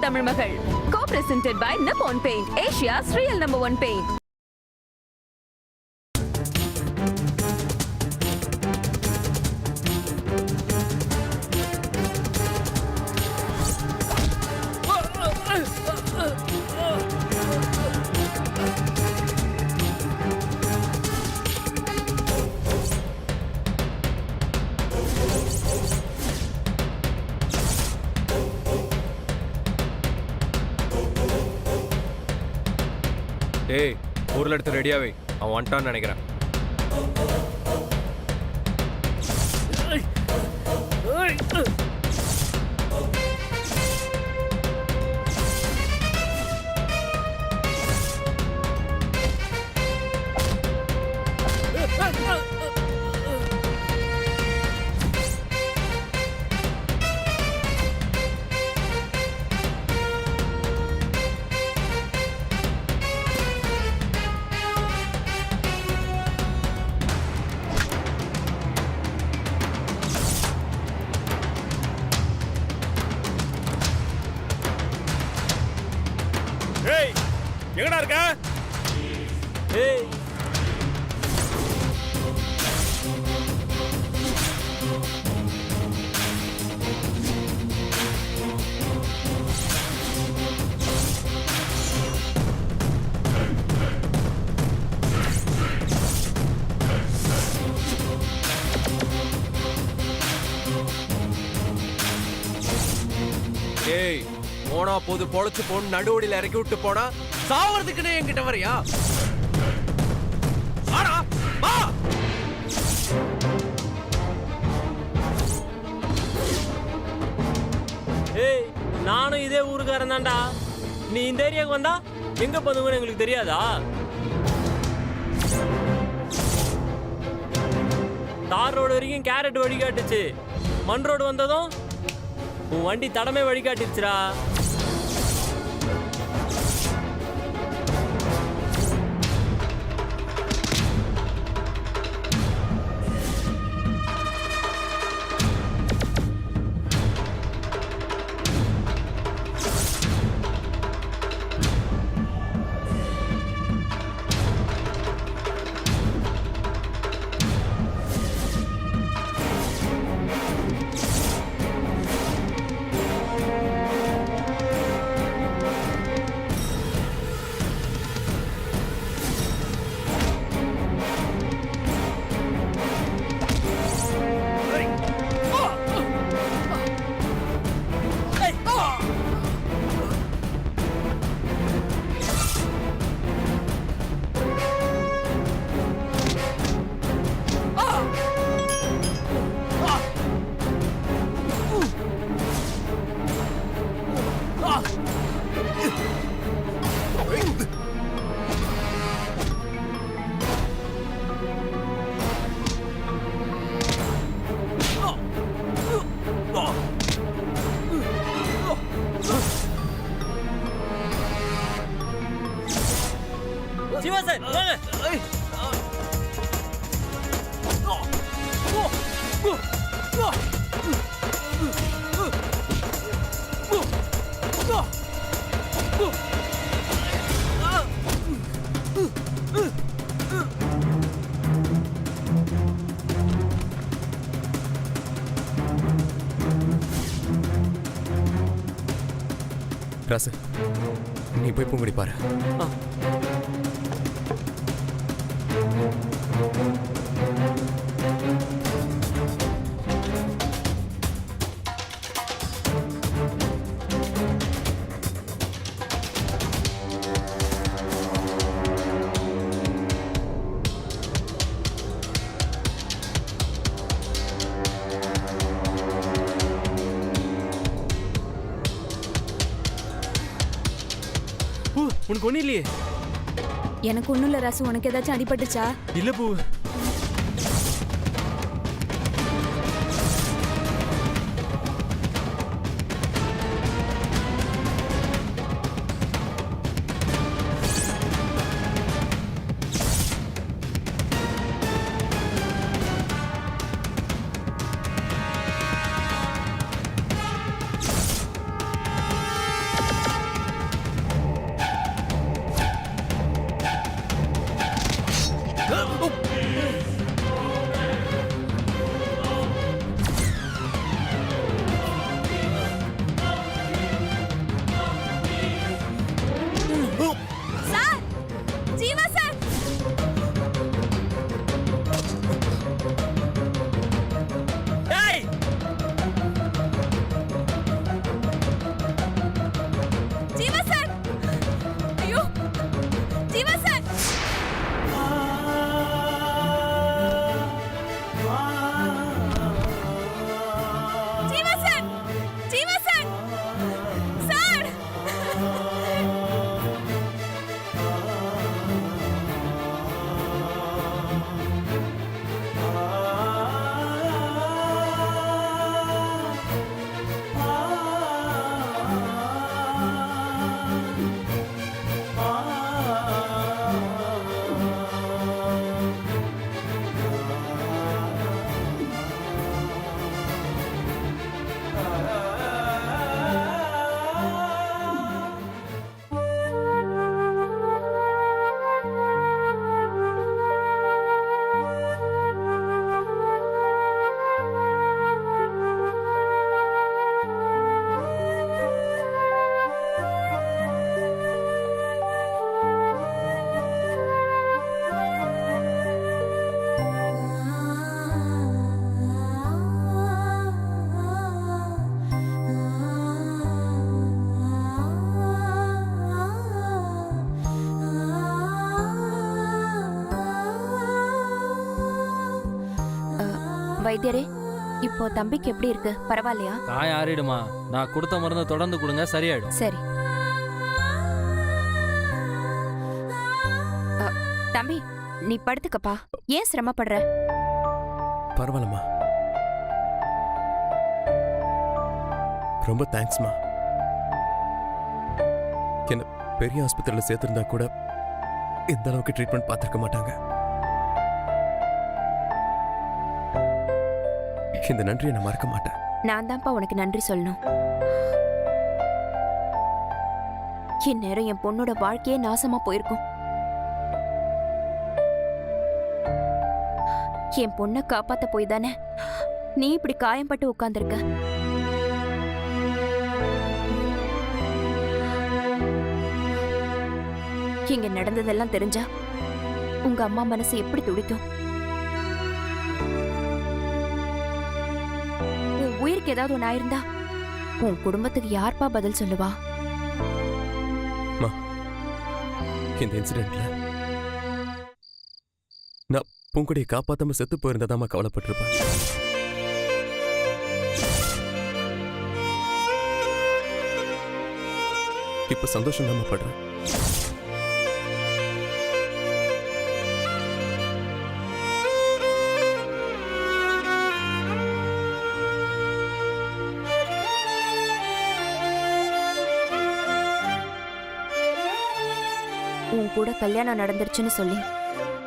தமிழ் மகள். Co-presented by Nippon Paint, Asia's real #1 paint. டேய், ஊர்ல எடுத்து ரெடியாவே, அவன் வந்துட்டான்னு நினைக்கிறேன். எங்கடா இருக்க? ஏய், ஏய், போனா போது பொழைச்சு போன்னு நடுவடியில இறக்கி விட்டு போனா சாவறதுக்குன்னு என்கிட்ட வரியா? வாடா, வா. ஏய், நானும் இதே ஊருக்காரன் தான்டா. நீ இந்த ஏரியாவுக்கு வந்தா எங்க பண்ணுங்கன்னு எங்களுக்கு தெரியாதா? தார் ரோடு வரைக்கும் கேரட் வழிகாட்டுச்சு. மண் ரோடு வந்ததும் உன் வண்டி தடமே வழிகாட்டிருச்சுடா. சிவாசன் வாங்க. ராசு, நீ போய் பூங்குடி பாரு. உனக்கு ஒன்றும் இல்லையே? எனக்கு ஒண்ணும் இல்ல ராசு. உனக்கு ஏதாச்சும் அடிபட்டுச்சா? இல்ல பூ. வைத்தியரே, இப்போ தம்பிக்கு எப்படி இருக்கு? பரவாயில்லையா? காயம் ஆறிடுமா, நான் கொடுத்த மருந்தை தொடர்ந்து கொடுங்க, சரியாயிடும். சரி. தம்பி, நீ படுத்துக்கப்பா. ஏன் சிரமப்படுற? பரவாயில்லம்மா. ரொம்ப தேங்க்ஸ்மா. என்ன பெரிய ஆஸ்பத்திரியில் சேர்த்திருந்தா கூட இந்த அளவுக்கு ட்ரீட்மெண்ட் பார்த்துருக்க மாட்டாங்க. இந்த நன்றியை நான் மறக்க மாட்டேன். நான் தான்ப்பா உனக்கு நன்றி சொல்லணும். இந்நேரம் என் பொண்ணோட வாழ்க்கையே நாசமா போயிருக்கும். என் பொண்ணை காப்பாத்த போய் தானே நீ இப்படி காயம்பட்டு உட்கார்ந்திருக்க. இங்க நடந்ததெல்லாம் தெரிஞ்சா உங்க அம்மா மனசு எப்படி துடிக்கும்? உன் உயிருக்கு ஏதாவது ஒன்று ஆயிருந்தா உன் குடும்பத்துக்கு யார்ப்பா பதில் சொல்லுவா? இந்த இன்சிடென்ட்ல நான் பூங்குடியை காப்பாத்தாம செத்து போயிருந்ததாமா கவலைப்பட்டிருப்பேன். இப்ப சந்தோஷம் தாமா படுறேன். உன் கூட கல்யாணம் நடந்துருச்சுன்னு சொல்லி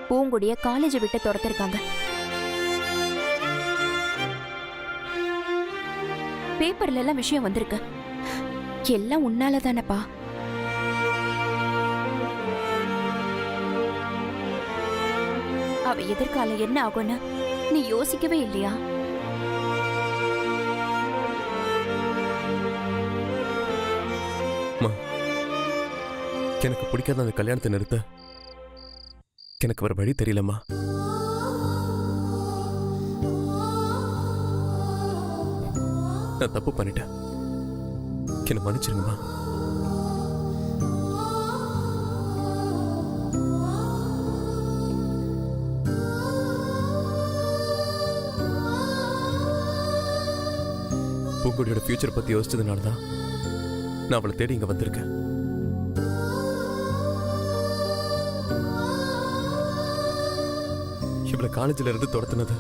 பூங்குடிய காலேஜ் விட்டு துரத்திருக்காங்க. பேப்பர்ல எல்லாம் விஷயம் வந்திருக்கு. எல்லாம் உன்னால தானப்பா. அவ எதிர்காலம் என்ன ஆகும்னு நீ யோசிக்கவே இல்லையா? எனக்கு பிடிக்காத அந்த கல்யாணத்தை நிறுத்த எனக்கு வேற வழி தெரியலம்மா. நான் தப்பு பண்ணிட்டேன். என்ன மன்னிச்சிருங்கம்மா. பூங்குடியோட ஃபியூச்சர் பத்தி யோசிச்சதுனால தான் நான் அவளை தேடி இங்க வந்திருக்கேன். இவளை காலேஜில் இருந்து துரத்துனது,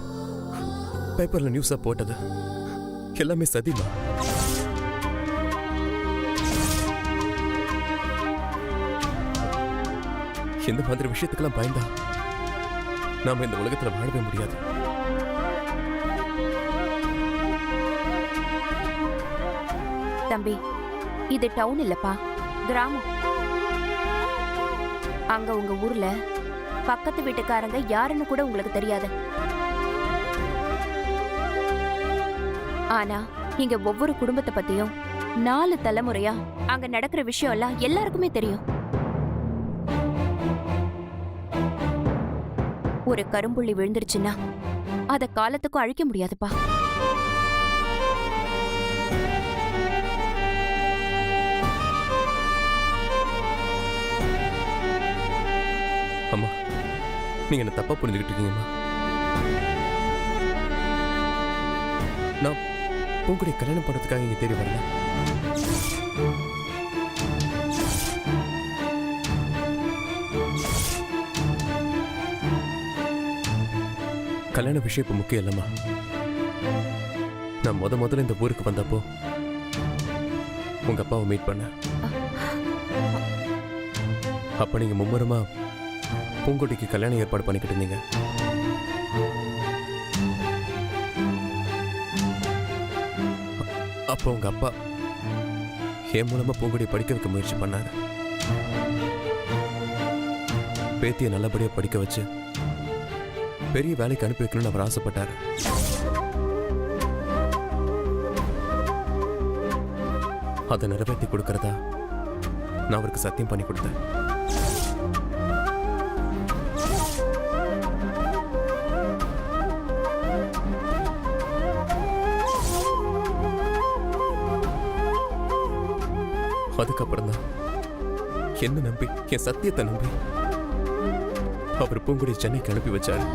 பேப்பர்ல நியூஸா போட்டது எல்லாமே சதிமா. இந்த மாதிரி விஷயத்துக்கெல்லாம் பயந்தா நாம இந்த உலகத்துல வாழவே முடியாது. தம்பி, இது டவுன் இல்லப்பா, கிராமம். அங்க உங்க ஊர்ல பக்கத்து வீட்டுக்காரங்க யாருன்னு கூட உங்களுக்கு தெரியாது. ஆனா இங்க ஒவ்வொரு குடும்பத்தை பத்தியும் 4 தலைமுறையா அங்க நடக்கிற விஷயம் எல்லாம் எல்லாருக்குமே தெரியும். ஒரு கரும்புள்ளி விழுந்துருச்சுன்னா அத காலத்துக்கும் அழிக்க முடியாதுப்பா. அம்மா, நீங்க என்ன தப்பா புரிஞ்சுக்கிட்டு இருக்கீங்கம்மா. நான் பூங்குடி கல்யாணம் பண்றதுக்காக இங்க தேடி வரல. கல்யாண விஷயம் இப்ப முக்கியம் இல்லம்மா. நான் முதல்ல இந்த ஊருக்கு வந்தப்போ உங்க அப்பாவை மீட் பண்ண. அப்ப நீங்க மும்முரமா பூங்குடிக்கு கல்யாணம் ஏற்பாடு பண்ணிக்கிட்டு இருந்தீங்க. அப்போ உங்க அப்பா என் மூலமா பூங்குடியை படிக்க வைக்க முயற்சி பண்ணாரு. பேத்தியை நல்லபடியா படிக்க வச்சு பெரிய வேலைக்கு அனுப்பி வைக்கணும்னு அவர் ஆசைப்பட்டாரு. அதை நிறைவேற்றி கொடுக்கறதா நான் அவருக்கு சத்தியம் பண்ணி கொடுத்தேன். அதுக்கப்புறம் தான் என்ன நம்பி, என் சத்தியத்தை நம்பி அவர் பூங்குடி சென்னைக்கு அனுப்பி வச்சாரு.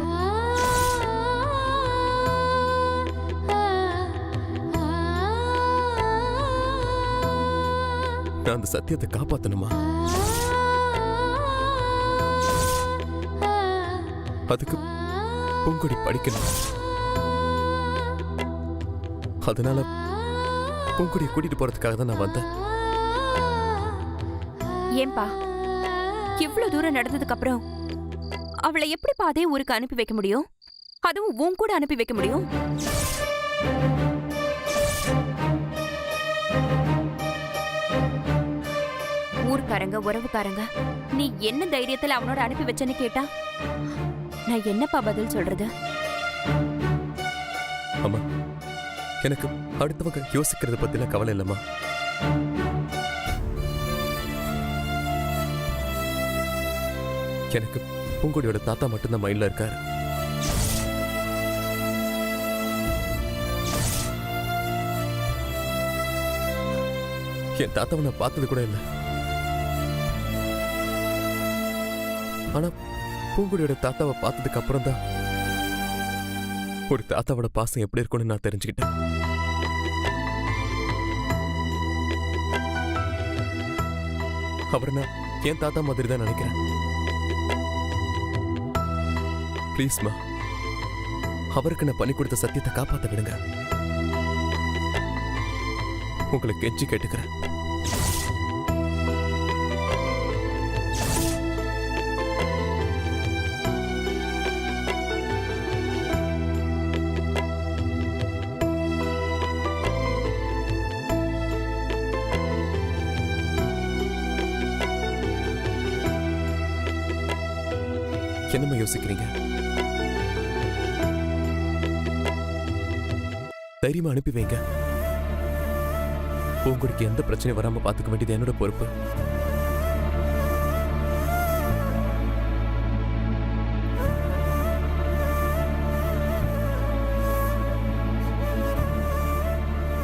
நான் அந்த சத்தியத்தை காப்பாத்தணுமா? அதுக்கு பூங்கொடி படிக்கணும். அதனால பூங்கொடியை கூட்டிட்டு போறதுக்காக தான் நான் வந்தேன். ஏன்பா இவ்வளவு தூரம் நடந்ததுக்கு அப்புறம் அவளை எப்படிப்பா அதே ஊருக்கு அனுப்பி வைக்க முடியும்? அதுவும் உன் கூட அனுப்பி வைக்க முடியும்? ஊர்க்காரங்க உறவுக்காரங்க நீ என்ன தைரியத்துல அவனோட அனுப்பி வச்சேன்னு கேட்டா நான் என்னப்பா பதில் சொல்றது? அம்மா, எனக்கு அடுத்தவங்க யோசிக்கிறத பத்திலாம் கவலை இல்லம்மா. எனக்கு பூங்கொடியோட தாத்தா மட்டும்தான் மைண்ட்ல இருக்காரு. என் தாத்தாவை நான் பார்த்தது கூட இல்லை. ஆனா பூங்குடியோட தாத்தாவை பார்த்ததுக்கு அப்புறம் தான் ஒரு தாத்தாவோட பாசம் எப்படி இருக்கும்னு நான் தெரிஞ்சுக்கிட்டேன். அவரை நான் என் தாத்தா மாதிரி தான் நினைக்கிறேன். ப்ளீஸ்மா, அவருக்கு நான் பண்ணி கொடுத்த சத்தியத்தை காப்பாற்ற விடுங்க. உங்களை கெஞ்சி கேட்டுக்கிறேன். என்னம்மா யோசிக்கிறீங்க? தைரியமா அனுப்பி வைங்க. உங்களுக்கு எந்த பிரச்சனையும் வராம பாத்துக்க வேண்டியது என்னோட பொறுப்பு.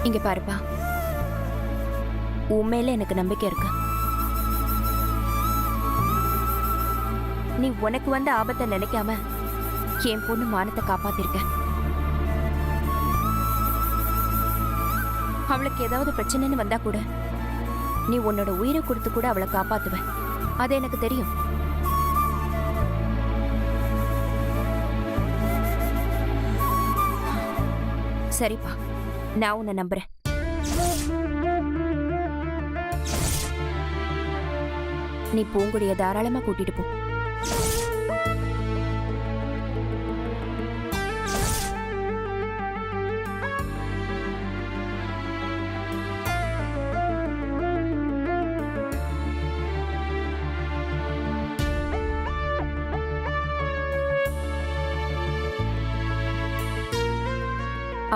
இங்க பாருப்பா, உண்மையில எனக்கு நம்பிக்கை இருக்கு. நீ உனக்கு வந்த ஆபத்தை நினைக்காம என் பொண்ணு மானத்தை காப்பாத்திருக்க. அவளுக்கு ஏதாவது பிரச்சனைன்னு வந்தா கூட நீ உன்னோட உயிரை கொடுத்து கூட அவளை காப்பாத்துவ. அது எனக்கு தெரியும். சரிப்பா, நான் உன்னை நம்புறேன். நீ பூங்குடிய தாராளமா கூட்டிட்டு போ.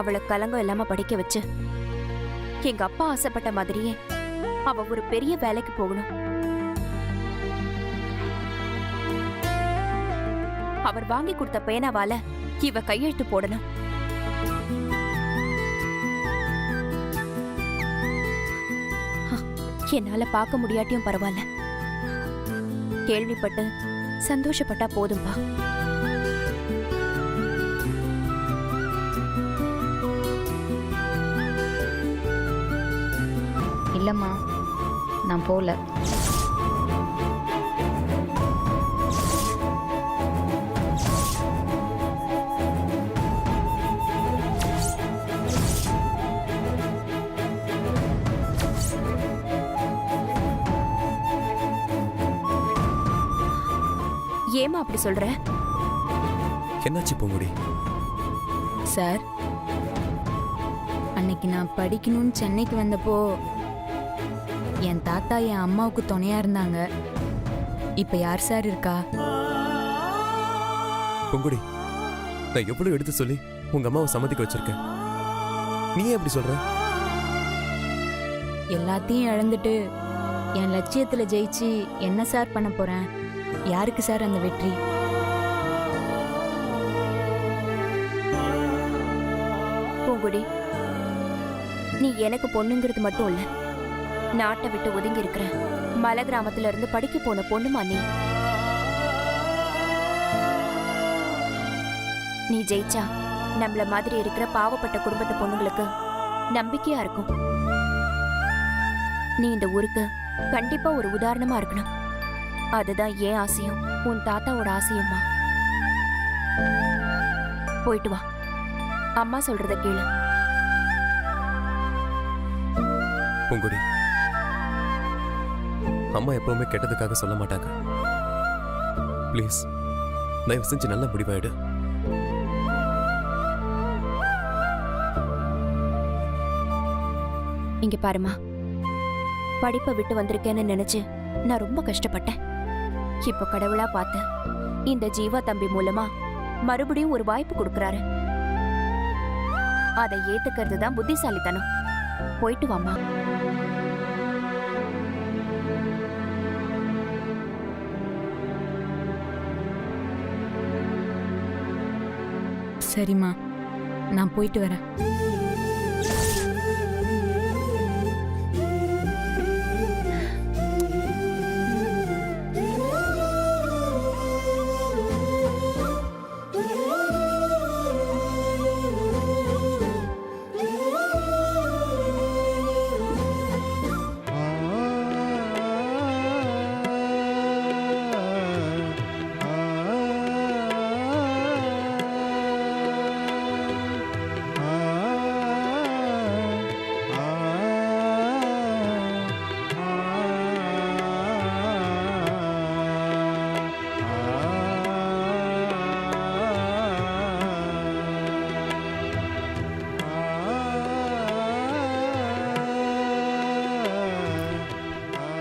அவளை கலங்கம் இல்லாம படிக்க வச்சு எங்க அப்பா ஆசைப்பட்ட மாதிரியே அவ ஒரு பெரிய வேலைக்கு போகணும். அவர் வாங்கி கொடுத்த பேனாவால இவ கையெழுத்து போடணும். என்னால பார்க்க முடியாட்டியும் பரவாயில்ல, கேள்விப்பட்டு சந்தோஷப்பட்டா போதும்பா. இல்லம்மா, நான் போல. ஏமா அப்படி சொல்ற? என்னாச்சு பூங்குடி? சார், அன்னைக்கு நான் படிக்கணும்னு சென்னைக்கு வந்தப்போ என் தாத்தா என் அம்மாவுக்கு துணையா இருந்தாங்க. இப்ப யார் சார் இருக்கா? பூங்குடி, நான் எவ்வளவு எடுத்து சொல்லி உங்க அம்மாவை சம்மதிக்க வச்சிருக்கேன். நீ ஏன் எப்படி சொல்ற? எல்லாத்தையும் இழந்துட்டு என் லட்சியத்துல ஜெயிச்சு என்ன சார் பண்ண போறேன்? யாருக்கு சார் அந்த வெற்றி? பூங்குடி, நீ எனக்கு பொண்ணுங்கிறது மட்டும் இல்ல, நாட்டை விட்டு ஒதுங்கி இருக்கிற மலை கிராமத்துல இருந்து படிக்க போன பொண்ணுமா நீ. நீ ஜெயிச்சா நம்மள மாதிரி இருக்கிற பாவப்பட்ட குடும்பத்து பொண்ணுங்களுக்கு நம்பிக்கையா இருக்கும். நீ இந்த ஊருக்கு கண்டிப்பா ஒரு உதாரணமா இருக்கணும். அதுதான் என் ஆசையும் உன் தாத்தாவோட ஆசையும்மா. போயிட்டு வா, அம்மா சொல்றத கேளு. பூங்குடி, அம்மா எப்பவுமே கெட்டதுக்காக சொல்ல மாட்டாங்க. ப்ளீஸ் தயவு செஞ்சு நல்ல முடிவாயிடு. இங்க பாருமா, படிப்பை விட்டு வந்திருக்கேன்னு நினைச்சு நான் ரொம்ப கஷ்டப்பட்டேன். இப்ப கடவுளா பார்த்து இந்த ஜீவா தம்பி மூலமா மறுபடியும் ஒரு வாய்ப்பு கொடுக்கறாரு. அதை ஏத்துக்கிறது தான் புத்திசாலித்தனம். போயிட்டு வாமா. சரிம்மா, நான் போயிட்டு வரேன்.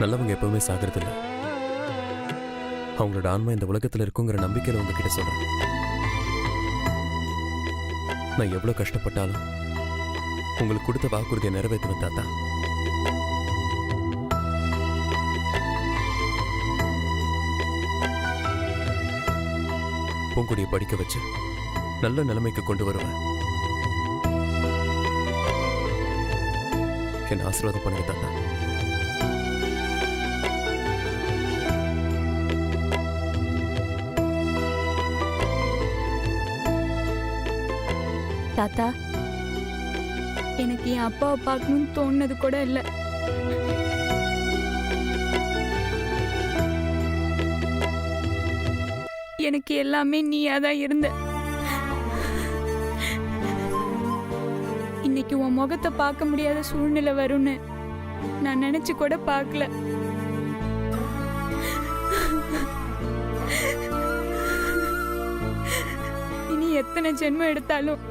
நல்லவங்க எப்பவுமே சாகிறதில்ல. அவங்களோட ஆன்மா இந்த உலகத்துல இருக்குங்கிற நம்பிக்கையில உங்ககிட்ட சொல்றேன். நான் எவ்வளவு கஷ்டப்பட்டாலும் உங்களுக்கு கொடுத்த வாக்குறுதியை நிறைவேற்றுவேன் தாத்தா. பூங்குடியை படிக்க வச்சு நல்ல நிலைமைக்கு கொண்டு வருவேன். என்ன ஆசீர்வாதம் பண்ணுங்க தாத்தா. தாத்தா, எனக்கு என் அப்பாவை பார்க்கணும்னு தோணுனது கூட இல்லை. எனக்கு எல்லாமே நீயா தான் இருந்த. இன்னைக்கு உன் முகத்தை பார்க்க முடியாத சூழ்நிலை வரும்னு நான் நினைச்சு கூட பார்க்கல. இனி எத்தனை ஜென்மம் எடுத்தாலும்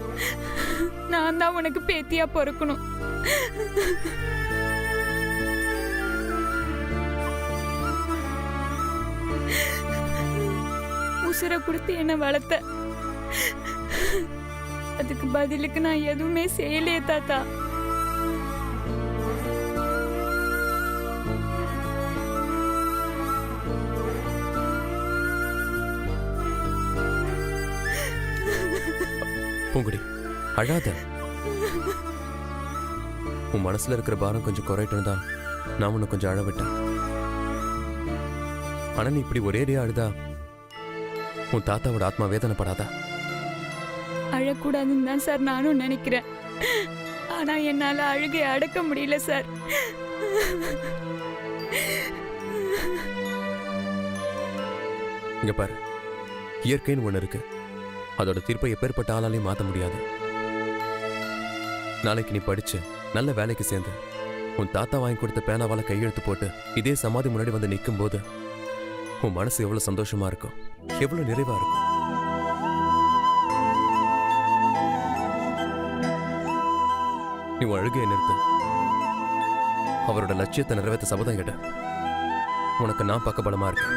நான் தான் உனக்கு பேத்தியா பொறுக்கணும். உசுரை கொடுத்து என்ன வளர்த்த, அதுக்கு பதிலுக்கு நான் எதுவுமே செய்யலையே தாத்தா. பூங்குடி, அழாத. உன் மனசுல இருக்கிற பாரம் கொஞ்சம் குறையட்டும் தான் நான் உன்னை கொஞ்சம் அழ விட்டேன். ஆனா நீ இப்படி ஒரேடியா அழுதா உன் தாத்தாவோட ஆத்மா வேதனைப்படாதா? அழக்கூடாதுன்னு தான் சார் நானும் நினைக்கிறேன். ஆனா என்னால அழுகை அடக்க முடியல சார். இங்க பாரு, இயற்கைன்னு ஒண்ணு இருக்கு. அதோட தீர்ப்பை எப்பேற்பட்ட ஆளாலையும் மாற்ற முடியாது. நாளைக்கு நீ படிச்சு நல்ல வேலைக்கு சேர்ந்து உன் தாத்தா வாங்கி கொடுத்த பேனாவால கையெழுத்து போட்டு இதே சமாதி முன்னாடி வந்து நிற்கும் போது உன் மனசு எவ்வளவு சந்தோஷமா இருக்கும், எவ்வளவு நிறைவா இருக்கும். நீ உன் அழுகையை நிறுத்து. அவரோட லட்சியத்தை நிறைவேற்ற சபதம் கேட்ட உனக்கு நான் பக்கபலமா இருக்கேன்.